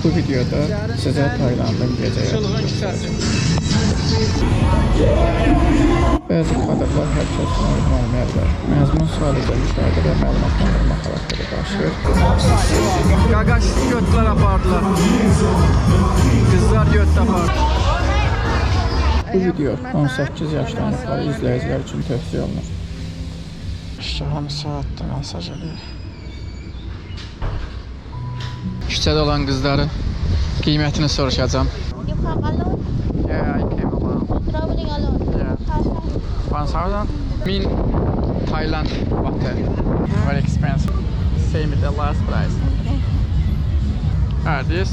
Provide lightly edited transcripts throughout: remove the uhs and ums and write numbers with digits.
Bu videoda sizə Taylandın gecə küçəsi. bəzi kadrlar hər kəs üçün uyğun olmaya bilər. Məzmun sadəcə müşahidə və məlumatlandırma xarakteri daşıyır. Qaqaş götlər apardılar. Qızlar göt apardı. Bu video 18 yaşdan yuxarı izləyicilər üçün tövsiyə olunur. İştaham saatdə mesaj eləyir. Küçədə olan qızların qiymətini soruşacağam. You come alone? Yeah, I came alone. Traveling alone? Yeah. How far? 1,000? Mean Thailand water. Very expensive. Same with the last price. This?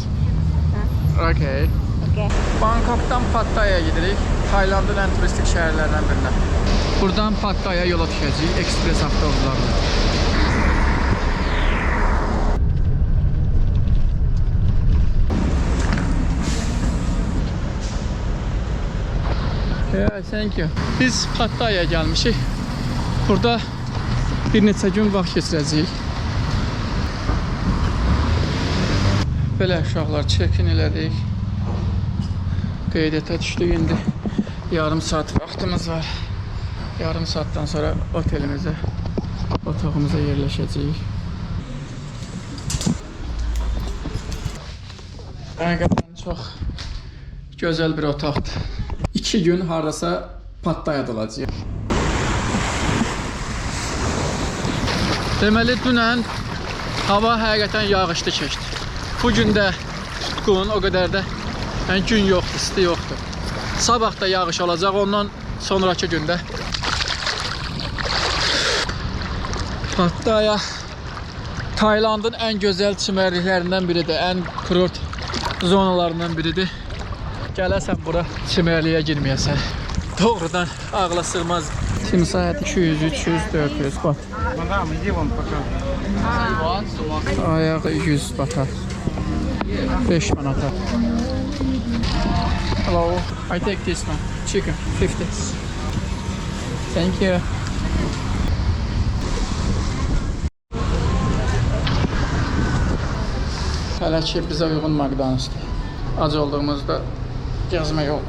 Okay. Okay. Bangkok'tan Pattaya'ya gidirik. Taylandın en turistik şehirlerden birine. Buradan Pattaya'ya yola düşəcəyik ekspres avtobuslarla. Yeah, thank you. Biz Pattaya'ya gelmişik. Burada bir neçə gün vaxt keçirəcəyik. Belə uşaqlar check-in elədik. Qeydiyyata düşdük indi. Yarım saat vaxtımız var. Yarım saatdan sonra otelimizə, otağımıza yerləşəcəyik. Həqiqətən çox gözəl bir otaqdır. 2 gün hardasa Pattaya'da olacağıq. Deməli dünən hava həqiqətən yağışlı keçdi. Bu gün də tutqun, o qədər də gün yoxdur, isti yoxdur. Sabah da yağış olacaq, ondan sonraki gündə Pattaya Taylandın ən gözəl çimərliklərindən biridir, ən kurort zonalarından biridir. Gələsən bura çimərliyə girməyəsən. Doğrudan ağla sığmaz. Timsah 200, 300, 400 bat. Madam, иди вон пока. Ayağı 100 bata. 5 manata. Hello, I take this one. Chicken, 50. Thank you. Hələ ki bizə uyğun McDonald's-dır. Ac olduğumuzda gezmək olur.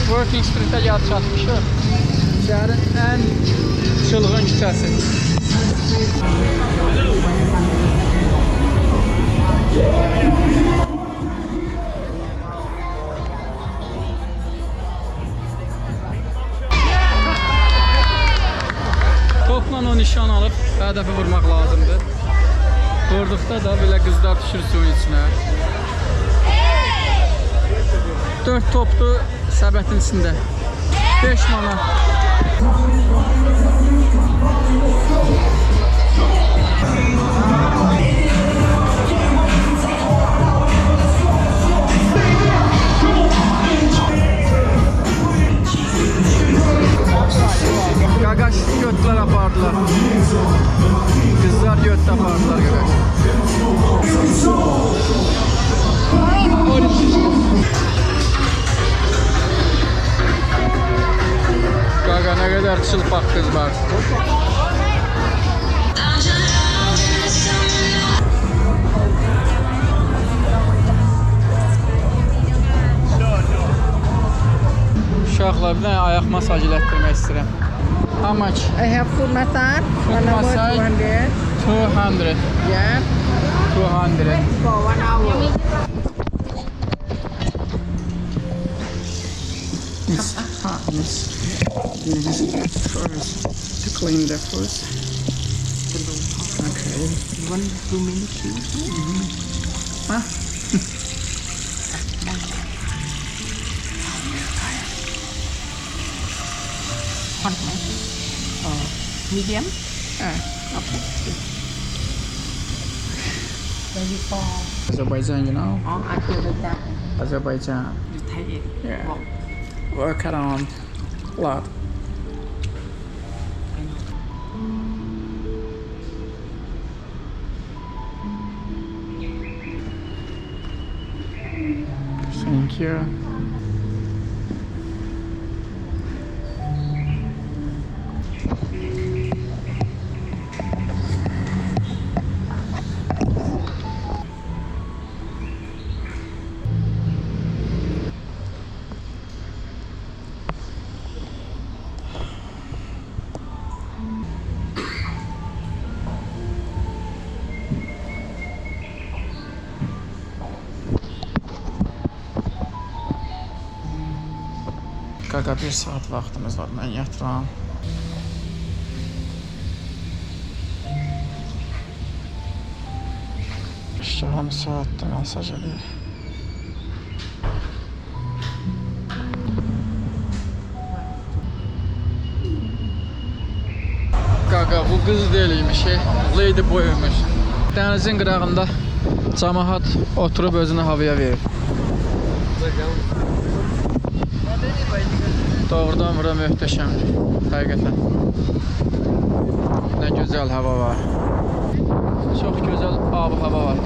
Working Street'e gəlib çatmışıq. Şəhərin ən çılğın küçəsi. Topla o nişan alıb hədəfi vurmaq lazımdır. Vurduqda da belə qızlar düşür suyun içinə. 4 topdu səbətin içində. 5 manat. Qaqaş götlər apardılar. Qızlar göt apardılar qaqaş. Qaqa nə qədər çılpaq qız var. Uşaqlar bir dənə ayaq masaj elətdirmək istəyirəm. How much? I have foot massage. Foot 1 hour massage. 200. 200. Yeah. 200. For 1 hour. It's hot. This first to clean the foot. Okay. 2 minutes. Huh? Hot. Medium. Okay. Ready for Azerbaijan, you know? Azerbaijan. Azerbaijan. You take it. Yeah. Work around a lot. Thank you. Qaqa 1 saat vaxtımız var. Mən yatıram. Yarım saatdə masaj eləyir. Qaqa bu qız deyilmiş, lady boymuş. Dənizin qırağında cəmaət oturub özünü havaya verir. Doğrudan bura möhtəşəmdir, həqiqətən. Nə gözəl hava var. Çox gözəl ab-hava var.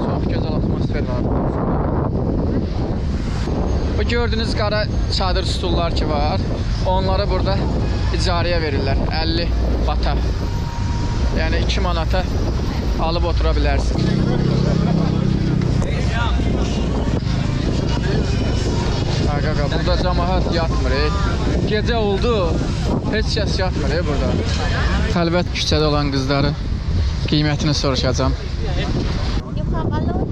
Çox gözəl atmosfer var. Bu gördüyünüz qara çadır stullar ki var, onları burada icarəyə verirlər. 50 bata. Yəni 2 manata alıb otura bilərsiniz. Qaqa, burada cəmaət yatmır. Gecə oldu, heç kəs yatmır burada. Xəlvət küçədə olan qızların qiymətini soruşacağam. You come alone?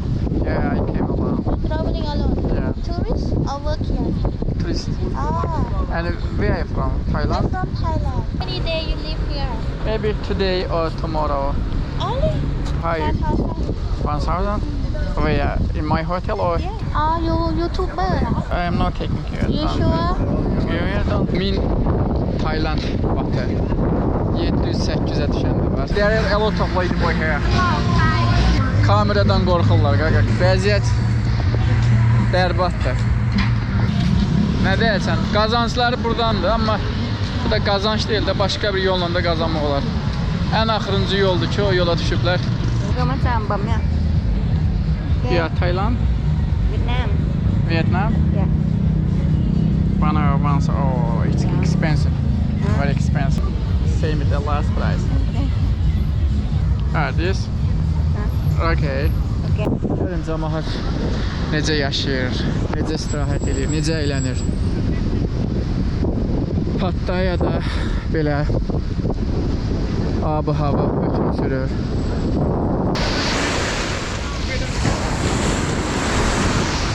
Yeah, I came alone. Traveling alone? Yeah. Tourist or work here? Tourist. Ah, And where are you from? I'm Thailand? from Thailand. How many days you live here? Maybe today or tomorrow. Only Hi, 5,000. 1,000? Where? In my hotel or? Yeah. Ah, you YouTuber? I am not taking care. You sure? Min Tayland batı. 700-800'e düşəndə var. There are a lot of lady boy here. Kameradan qorxurlar qaqa. Vəziyyət bərbaddır. Nə deyəsən? Qazancları burdandır, amma bu da qazanc deyil də başqa bir yolla da qazanmaq olar. Ən axırıncı yoldur ki, o yola düşüblər. Rồi mà làm bấm nha. Yeah, Thailand, Việt Nam. Vietnam. Yeah. Once, oh, it's expensive. Very expensive. Same with the last price. Okay. Ah, this? Okay. Okay. Görün cəmaət necə yaşayır, necə istirahət edir, necə əylənir. Pattayada belə ab-hava hökm sürür.